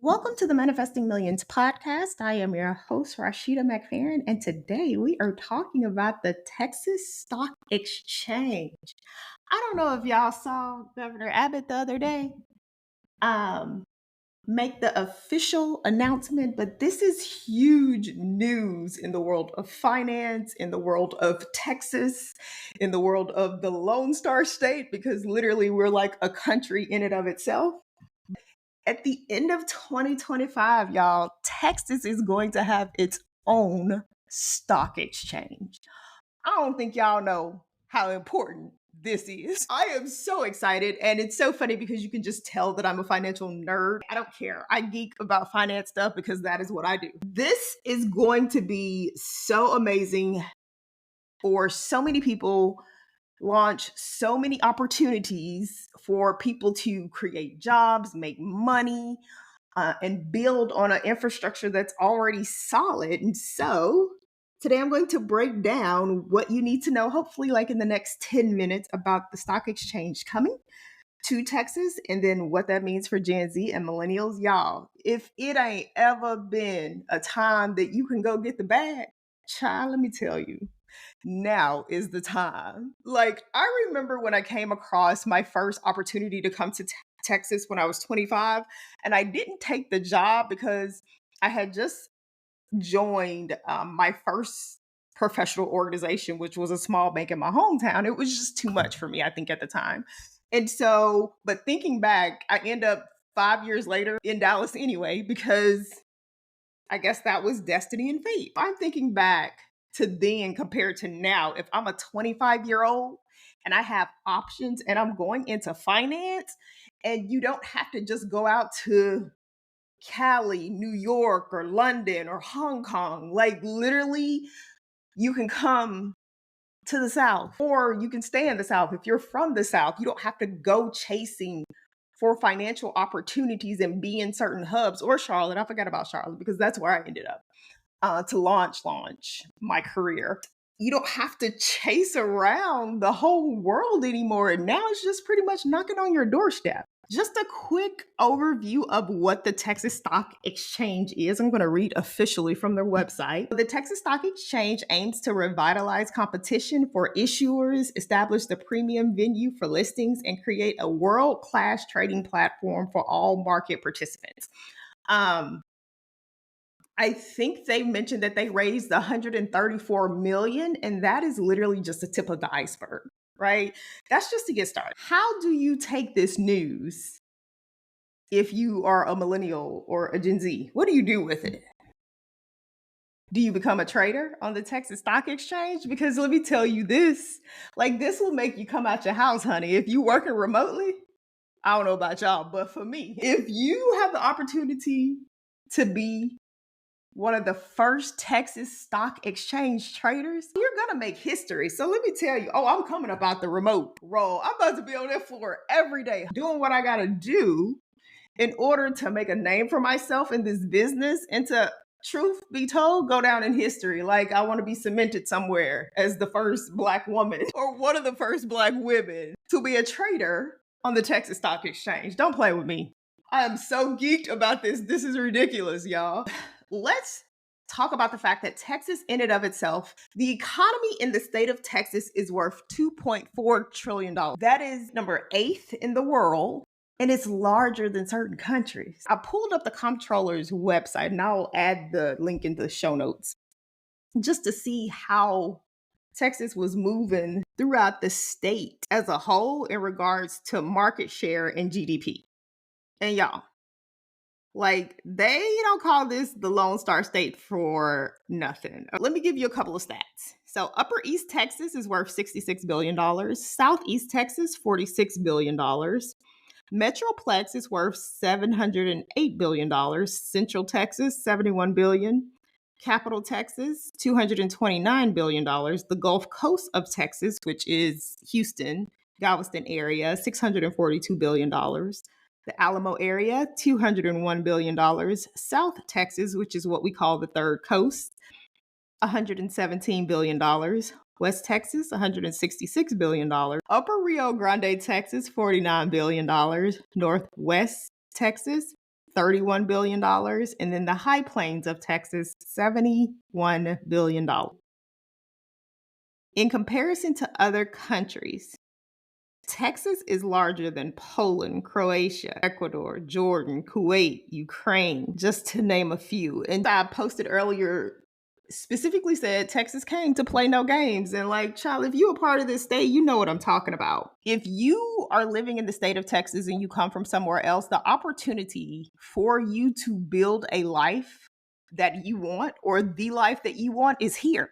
Welcome to the Manifesting Millions podcast. I am your host, Rashida McFerren, and today we are talking about the Texas Stock Exchange. I don't know if y'all saw Governor Abbott the other day um, make the official announcement, but this is huge news in the world of finance, in the world of Texas, in the world of the Lone Star State, because literally we're like a country in and of itself. At the end of 2025, y'all, Texas is going to have its own stock exchange. I don't think y'all know how important this is. I am so excited, and it's so funny because you can just tell that I'm a financial nerd. I don't care. I geek about finance stuff because that is what I do. This is going to be so amazing for so many people, launch so many opportunities for people to create jobs, make money, and build on an infrastructure that's already solid. And so today I'm going to break down what you need to know, hopefully, like in the next 10 minutes, about the stock exchange coming to Texas and then what that means for Gen Z and millennials. Y'all, if it ain't ever been a time that you can go get the bag, child, let me tell you, now is the time. Like, I remember when I came across my first opportunity to come to Texas when I was 25, and I didn't take the job because I had just joined my first professional organization, which was a small bank in my hometown. It was just too much for me, I think, at the time. And so, but thinking back, I end up 5 years later in Dallas anyway, because I guess that was destiny and fate. I'm thinking back to then compared to now. If I'm a 25-year-old and I have options and I'm going into finance, and you don't have to just go out to Cali, New York, or London, or Hong Kong. Like, literally, you can come to the South, or you can stay in the South. If you're from the South, you don't have to go chasing for financial opportunities and be in certain hubs, or Charlotte. I forgot about Charlotte because that's where I ended up to launch my career. You don't have to chase around the whole world anymore. And now it's just pretty much knocking on your doorstep. Just a quick overview of what the Texas Stock Exchange is. I'm going to read officially from their website. The Texas Stock Exchange aims to revitalize competition for issuers, establish the premium venue for listings, and create a world-class trading platform for all market participants. I think they mentioned that they raised 134 million, and that is literally just the tip of the iceberg, right? That's just to get started. How do you take this news if you are a millennial or a Gen Z? What do you do with it? Do you become a trader on the Texas Stock Exchange? Because let me tell you this, like, this will make you come out your house, honey. If you working remotely, I don't know about y'all, but for me, if you have the opportunity to be one of the first Texas Stock Exchange traders, you're gonna make history. So let me tell you, I'm coming up out the remote role. I'm about to be on that floor every day doing what I gotta do in order to make a name for myself in this business and to, truth be told, go down in history. Like, I want to be cemented somewhere as the first Black woman or one of the first Black women to be a trader on the Texas Stock Exchange. Don't play with me. I am so geeked about this. This is ridiculous, y'all. Let's talk about the fact that Texas, in and of itself, the economy in the state of Texas is worth $2.4 trillion. That is number 8th in the world, and it's larger than certain countries. I pulled up the comptroller's website, and I'll add the link in the show notes just to see how Texas was moving throughout the state as a whole in regards to market share and GDP. And y'all, like, they don't call this the Lone Star State for nothing. Let me give you a couple of stats. So Upper East Texas is worth $66 billion. Southeast Texas, $46 billion. Metroplex is worth $708 billion. Central Texas, $71 billion. Capital Texas, $229 billion. The Gulf Coast of Texas, which is Houston, Galveston area, $642 billion. The Alamo area, $201 billion. South Texas, which is what we call the Third Coast, $117 billion. West Texas, $166 billion. Upper Rio Grande, Texas, $49 billion. Northwest Texas, $31 billion. And then the High Plains of Texas, $71 billion. In comparison to other countries, Texas is larger than Poland, Croatia, Ecuador, Jordan, Kuwait, Ukraine, just to name a few. And I posted earlier specifically said Texas came to play no games. And like, child, if you're a part of this state, you know what I'm talking about. If you are living in the state of Texas and you come from somewhere else, the opportunity for you to build a life that you want or the life that you want is here.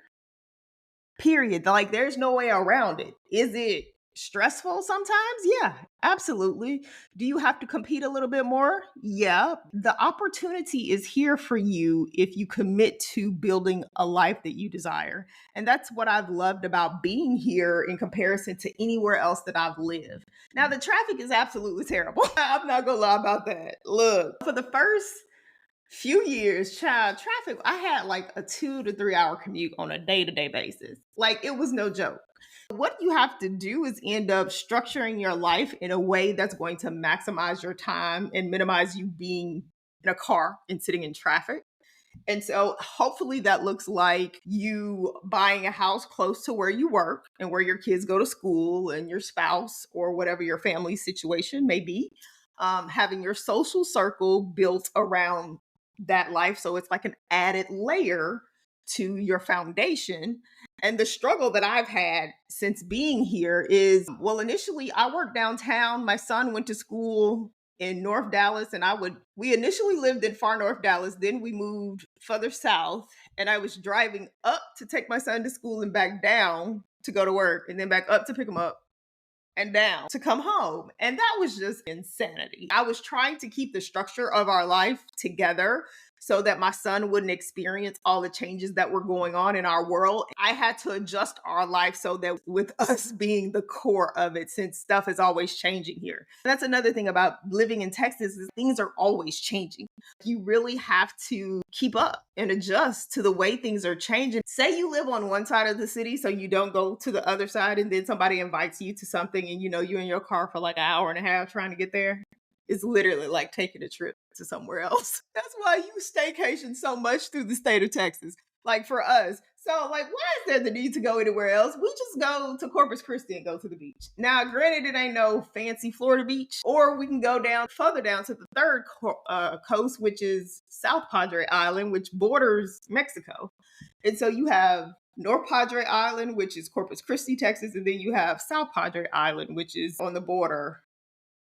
Period. Like, there's no way around it. Is it stressful sometimes? Yeah, absolutely. Do you have to compete a little bit more? Yeah. The opportunity is here for you if you commit to building a life that you desire. And that's what I've loved about being here in comparison to anywhere else that I've lived. Now, the traffic is absolutely terrible. I'm not going to lie about that. Look, for the first few years, child, traffic, I had like a 2 to 3 hour commute on a day-to-day basis. Like, it was no joke. What you have to do is end up structuring your life in a way that's going to maximize your time and minimize you being in a car and sitting in traffic. And so hopefully that looks like you buying a house close to where you work and where your kids go to school and your spouse or whatever your family situation may be. Having your social circle built around that life. So it's like an added layer to your foundation. And the struggle that I've had since being here is, well, initially I worked downtown. My son went to school in North Dallas, and we initially lived in far North Dallas. Then we moved further south, and I was driving up to take my son to school and back down to go to work, and then back up to pick him up and down to come home. And that was just insanity. I was trying to keep the structure of our life together so that my son wouldn't experience all the changes that were going on in our world. I had to adjust our life so that with us being the core of it, since stuff is always changing here. And that's another thing about living in Texas is things are always changing. You really have to keep up and adjust to the way things are changing. Say you live on one side of the city, so you don't go to the other side, and then somebody invites you to something and you're in your car for like an hour and a half trying to get there. It's literally like taking a trip to somewhere else. That's why you staycation so much through the state of Texas. Like, for us. So, like, why is there the need to go anywhere else? We just go to Corpus Christi and go to the beach. Now, granted, it ain't no fancy Florida beach, or we can go down further down to the third coast, which is South Padre Island, which borders Mexico. And so you have North Padre Island, which is Corpus Christi, Texas, and then you have South Padre Island, which is on the border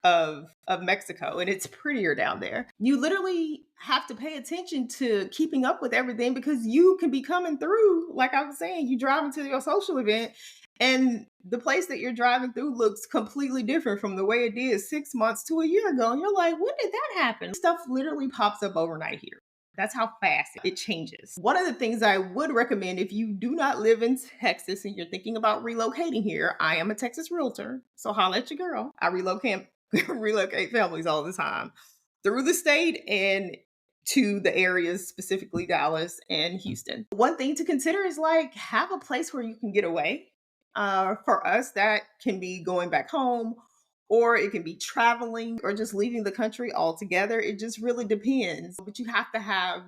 of Mexico, and it's prettier down there. You literally have to pay attention to keeping up with everything because you can be coming through, like I was saying, you drive into your social event and the place that you're driving through looks completely different from the way it did 6 months to a year ago. And you're like, when did that happen? Stuff literally pops up overnight here. That's how fast it changes. One of the things I would recommend if you do not live in Texas and you're thinking about relocating here, I am a Texas realtor, so holla at your girl. I relocate families all the time through the state and to the areas, specifically Dallas and Houston. One thing to consider is like have a place where you can get away. For us, that can be going back home, or it can be traveling, or just leaving the country altogether. It just really depends. But you have to have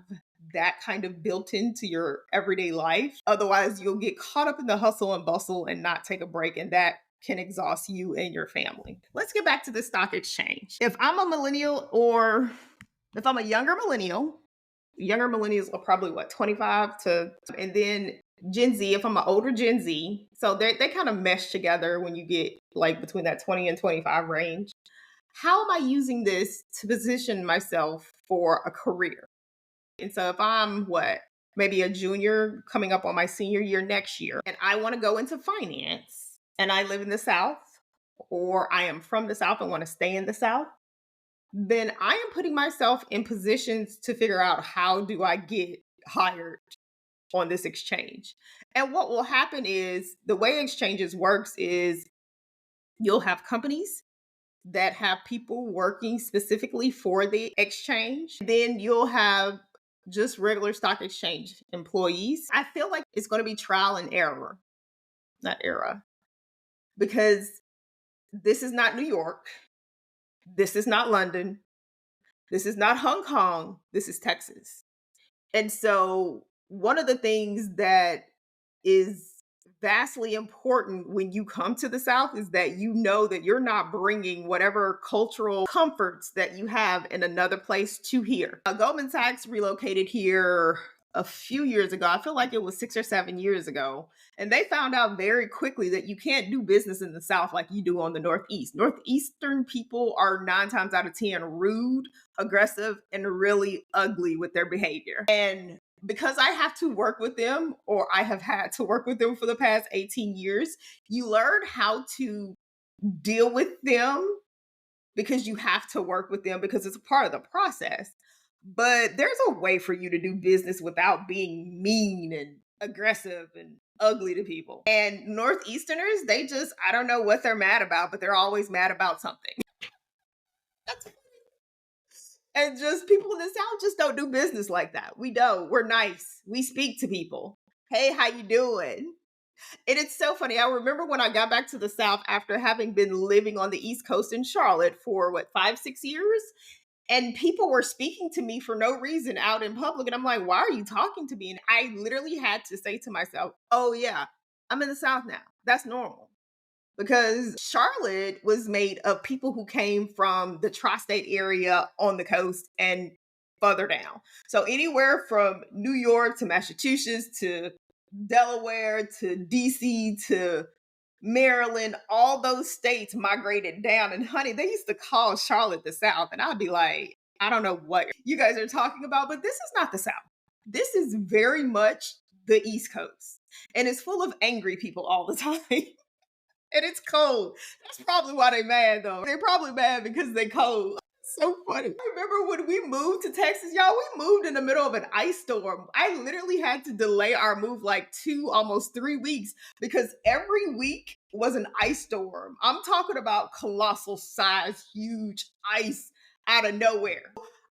that kind of built into your everyday life. Otherwise, you'll get caught up in the hustle and bustle and not take a break. And that can exhaust you and your family. Let's get back to the stock exchange. If I'm a millennial, or if I'm a younger millennials are probably 25 to, and then Gen Z, if I'm an older Gen Z. So they kind of mesh together when you get like between that 20 and 25 range. How am I using this to position myself for a career? And so if I'm maybe a junior coming up on my senior year next year, and I want to go into finance, and I live in the South, or I am from the South and want to stay in the South, then I am putting myself in positions to figure out how do I get hired on this exchange. And what will happen is the way exchanges works is you'll have companies that have people working specifically for the exchange. Then you'll have just regular stock exchange employees. I feel like it's going to be trial and error, not error, because this is not New York. This is not London. This is not Hong Kong. This is Texas. And so, one of the things that is vastly important when you come to the South is that you know that you're not bringing whatever cultural comforts that you have in another place to here. Goldman Sachs relocated here a few years ago. I feel like it was 6 or 7 years ago. And they found out very quickly that you can't do business in the South like you do on the Northeast. Northeastern people are 9 times out of 10 rude, aggressive, and really ugly with their behavior. And because I have to work with them, or I have had to work with them for the past 18 years, you learn how to deal with them because you have to work with them because it's a part of the process. But there's a way for you to do business without being mean and aggressive and ugly to people. And Northeasterners, they just, I don't know what they're mad about, but they're always mad about something. That's And just people in the South just don't do business like that. We don't. We're nice. We speak to people. Hey, how you doing? And it's so funny. I remember when I got back to the South after having been living on the East Coast in Charlotte for what, 5, 6 years? And people were speaking to me for no reason out in public. And I'm like, why are you talking to me? And I literally had to say to myself, oh, yeah, I'm in the South now. That's normal because Charlotte was made of people who came from the tri-state area on the coast and further down. So anywhere from New York to Massachusetts to Delaware to DC to Maryland, all those states migrated down. And honey, they used to call Charlotte the South. And I'd be like, I don't know what you guys are talking about, but this is not the South. This is very much the East Coast. And it's full of angry people all the time. And it's cold. That's probably why they mad though. They're probably mad because they cold. So funny. I remember when we moved to Texas, y'all, we moved in the middle of an ice storm. I literally had to delay our move like 2, almost 3 weeks because every week was an ice storm. I'm talking about colossal size, huge ice out of nowhere.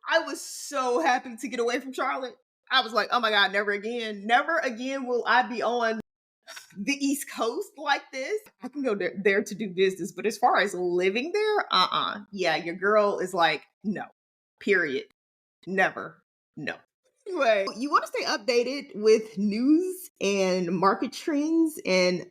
I was so happy to get away from Charlotte. I was like, oh my God, never again. Never again will I be on the East Coast like this. I can go there to do business, but as far as living there, yeah, your girl is like, no, period, never, no. Anyway, you want to stay updated with news and market trends and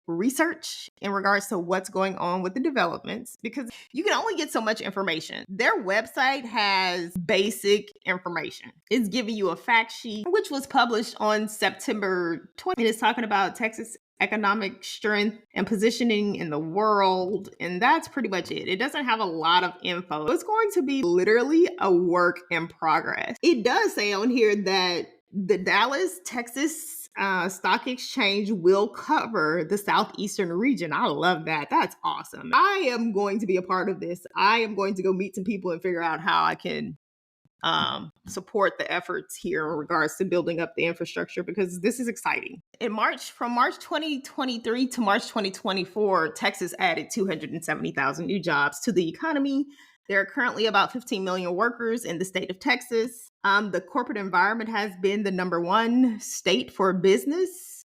research in regards to what's going on with the developments because you can only get so much information. Their website has basic information. It's giving you a fact sheet, which was published on September 20th. It is talking about Texas economic strength and positioning in the world. And that's pretty much it. It doesn't have a lot of info. It's going to be literally a work in progress. It does say on here that the Dallas, Texas Stock Exchange will cover the Southeastern region. I love that. That's awesome. I am going to be a part of this. I am going to go meet some people and figure out how I can support the efforts here in regards to building up the infrastructure because this is exciting. From March 2023 to March 2024, Texas added 270,000 new jobs to the economy. There are currently about 15 million workers in the state of Texas. The corporate environment has been the #1 state for business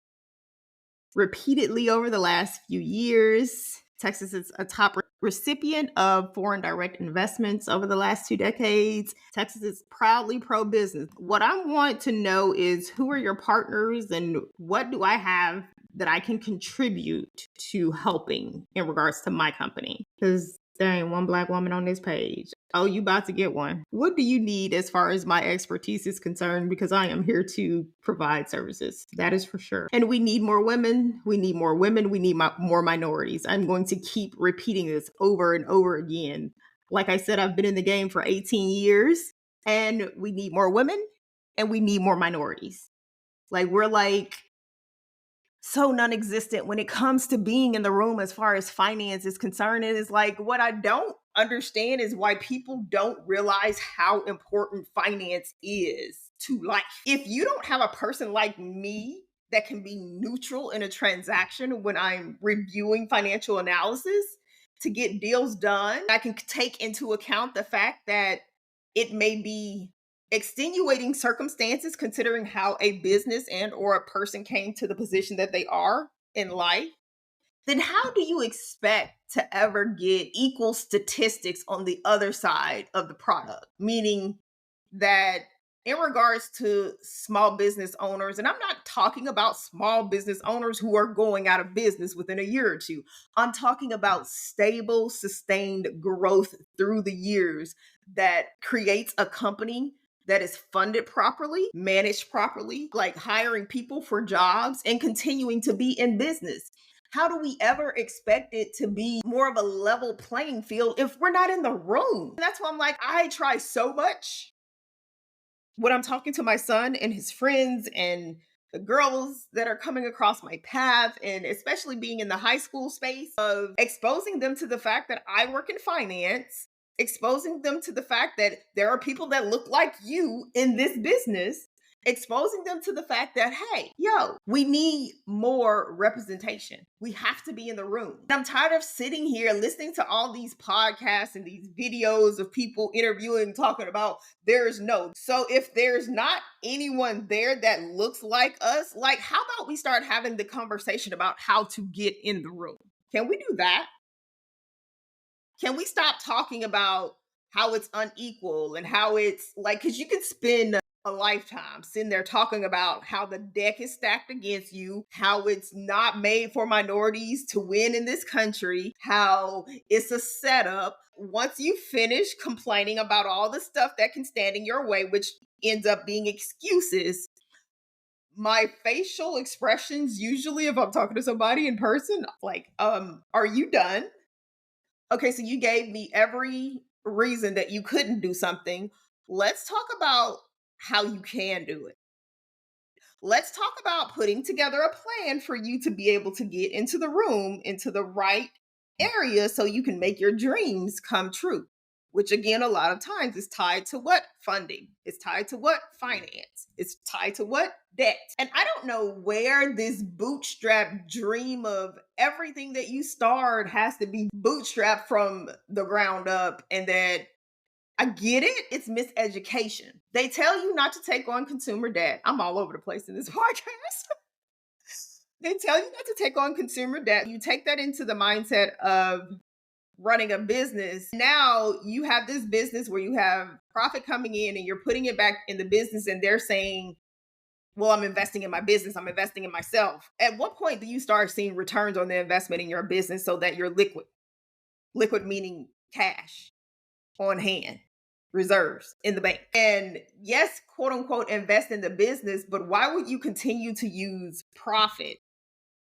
repeatedly over the last few years. Texas is a top recipient of foreign direct investments over the last 2 decades. Texas is proudly pro-business. What I want to know is who are your partners and what do I have that I can contribute to helping in regards to my company? Because there ain't one Black woman on this page. Oh, you about to get one. What do you need as far as my expertise is concerned? Because I am here to provide services. That is for sure. And we need more women. We need more women. We need more minorities. I'm going to keep repeating this over and over again. Like I said, I've been in the game for 18 years and we need more women and we need more minorities. Like we're like so non-existent when it comes to being in the room as far as finance is concerned. It is like what I don't understand is why people don't realize how important finance is to life. If you don't have a person like me that can be neutral in a transaction when I'm reviewing financial analysis to get deals done, I can take into account the fact that it may be extenuating circumstances considering how a business and or a person came to the position that they are in life. then how do you expect to ever get equal statistics on the other side of the product? Meaning that in regards to small business owners, and I'm not talking about small business owners who are going out of business within a year or two. I'm talking about stable, sustained growth through the years that creates a company that is funded properly, managed properly, like hiring people for jobs and continuing to be in business. How do we ever expect it to be more of a level playing field if we're not in the room? That's why I'm like, I try so much when I'm talking to my son and his friends and the girls that are coming across my path, and especially being in the high school space, of exposing them to the fact that I work in finance, exposing them to the fact that there are people that look like you in this business, exposing them to the fact that, hey, yo, we need more representation. We have to be in the room. I'm tired of sitting here listening to all these podcasts and these videos of people interviewing, talking about there's no. So if there's not anyone there that looks like us, like, how about we start having the conversation about how to get in the room? Can we do that? Can we stop talking about how it's unequal and how it's like, because you can spend a lifetime sitting there talking about how the deck is stacked against you, how it's not made for minorities to win in this country, how it's a setup. Once you finish complaining about all the stuff that can stand in your way, which ends up being excuses, my facial expressions, usually if I'm talking to somebody in person, like, are you done? Okay, so you gave me every reason that you couldn't do something. Let's talk about how you can do it. Let's talk about putting together a plan for you to be able to get into the room, into the right area, so you can make your dreams come true. Which, again, a lot of times is tied to what? Funding. It's tied to what? Finance. It's tied to what? Debt. And I don't know where this bootstrap dream of everything that you start has to be bootstrapped from the ground up, and that I get it. It's miseducation. They tell you not to take on consumer debt. I'm all over the place in this podcast. They tell you not to take on consumer debt. You take that into the mindset of running a business. Now you have this business where you have profit coming in and you're putting it back in the business, and they're saying, well, I'm investing in my business. I'm investing in myself. At what point do you start seeing returns on the investment in your business so that you're liquid? Liquid meaning cash on hand, reserves in the bank. And yes, quote unquote, invest in the business, but why would you continue to use profit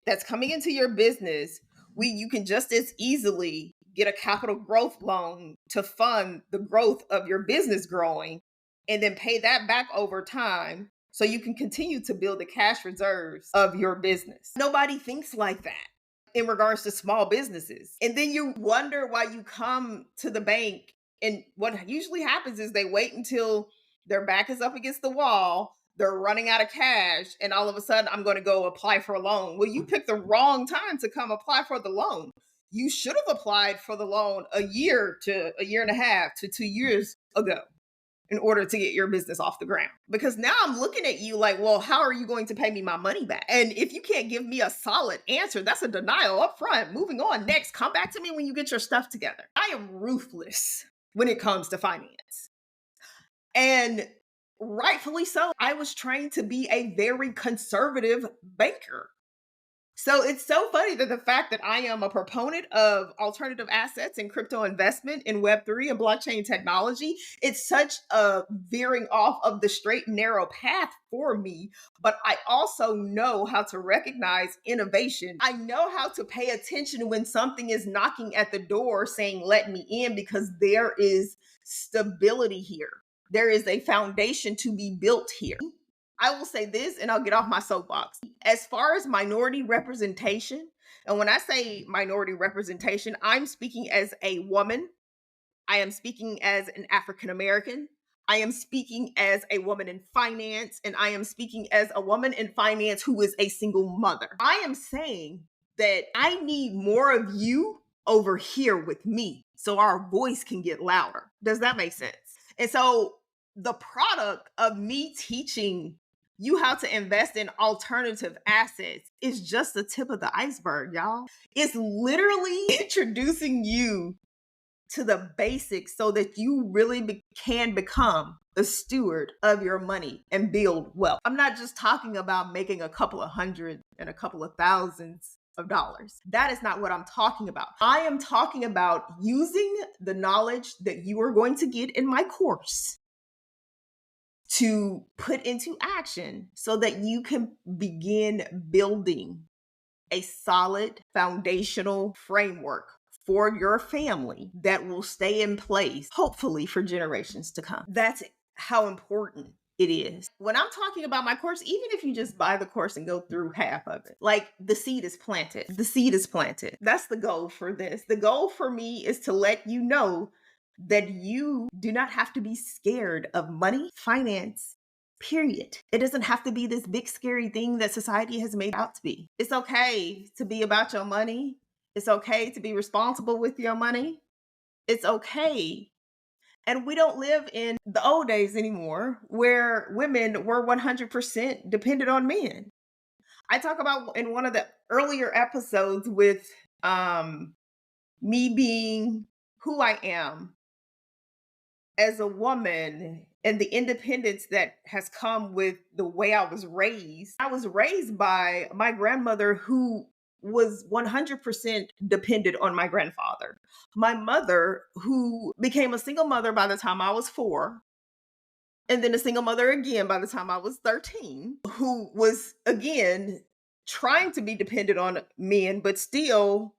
that's coming into your business when you can just as easily get a capital growth loan to fund the growth of your business growing and then pay that back over time so you can continue to build the cash reserves of your business? Nobody thinks like that in regards to small businesses. And then you wonder why you come to the bank, and what usually happens is they wait until their back is up against the wall, they're running out of cash, and all of a sudden, I'm going to go apply for a loan. Well, you picked the wrong time to come apply for the loan. You should have applied for the loan a year to a year and a half to 2 years ago in order to get your business off the ground. Because now I'm looking at you like, well, how are you going to pay me my money back? And if you can't give me a solid answer, that's a denial up front. Moving on. Next, come back to me when you get your stuff together. I am ruthless when it comes to finance. And rightfully so. I was trained to be a very conservative banker. So it's so funny that the fact that I am a proponent of alternative assets and crypto investment in Web3 and blockchain technology, it's such a veering off of the straight and narrow path for me. But I also know how to recognize innovation. I know how to pay attention when something is knocking at the door saying, let me in, because there is stability here. There is a foundation to be built here. I will say this, and I'll get off my soapbox. As far as minority representation, and when I say minority representation, I'm speaking as a woman. I am speaking as an African American. I am speaking as a woman in finance, and I am speaking as a woman in finance who is a single mother. I am saying that I need more of you over here with me so our voice can get louder. Does that make sense? And so the product of me teaching you how to invest in alternative assets is just the tip of the iceberg, y'all. It's literally introducing you to the basics so that you really can become a steward of your money and build wealth. I'm not just talking about making a couple of hundred and a couple of thousands of dollars. That is not what I'm talking about. I am talking about using the knowledge that you are going to get in my course to put into action so that you can begin building a solid foundational framework for your family that will stay in place, hopefully for generations to come. That's how important it is. When I'm talking about my course, even if you just buy the course and go through half of it, like the seed is planted. The seed is planted. That's the goal for this. The goal for me is to let you know that you do not have to be scared of money, finance, period. It doesn't have to be this big scary thing that society has made out to be. It's okay to be about your money. It's okay to be responsible with your money. It's okay. And we don't live in the old days anymore where women were 100% dependent on men. I talk about in one of the earlier episodes with me being who I am as a woman and the independence that has come with the way I was raised. I was raised by my grandmother who was 100% dependent on my grandfather. My mother, who became a single mother by the time I was 4, and then a single mother again by the time I was 13, who was again trying to be dependent on men, but still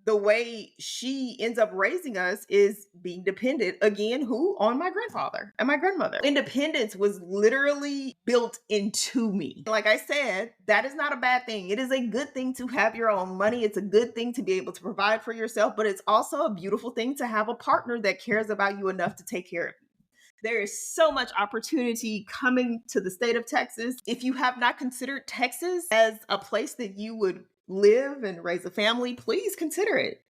the way she ends up raising us is being dependent again, who? On my grandfather and my grandmother. Independence was literally built into me. Like I said, that is not a bad thing. It is a good thing to have your own money. It's a good thing to be able to provide for yourself, but it's also a beautiful thing to have a partner that cares about you enough to take care of you. There is so much opportunity coming to the state of Texas. If you have not considered Texas as a place that you would live and raise a family, please consider it.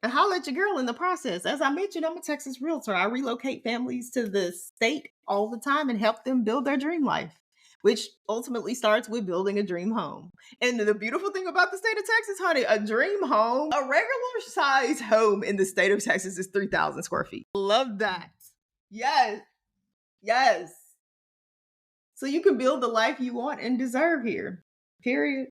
And holla at your girl in the process. As I mentioned, I'm a Texas realtor. I relocate families to the state all the time and help them build their dream life, which ultimately starts with building a dream home. And the beautiful thing about the state of Texas, honey, a dream home, a regular size home in the state of Texas is 3,000 square feet. Love that. Yes. Yes. So you can build the life you want and deserve here. Period.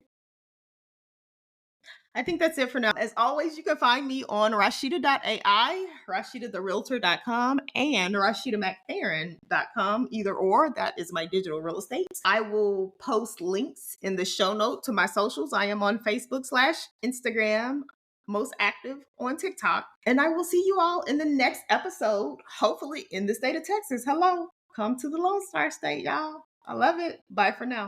I think that's it for now. As always, you can find me on Rashida.ai, RashidaTheRealtor.com, and RashidaMcFerren.com. Either or, that is my digital real estate. I will post links in the show note to my socials. I am on Facebook/Instagram, most active on TikTok. And I will see you all in the next episode, hopefully in the state of Texas. Hello, come to the Lone Star State, y'all. I love it. Bye for now.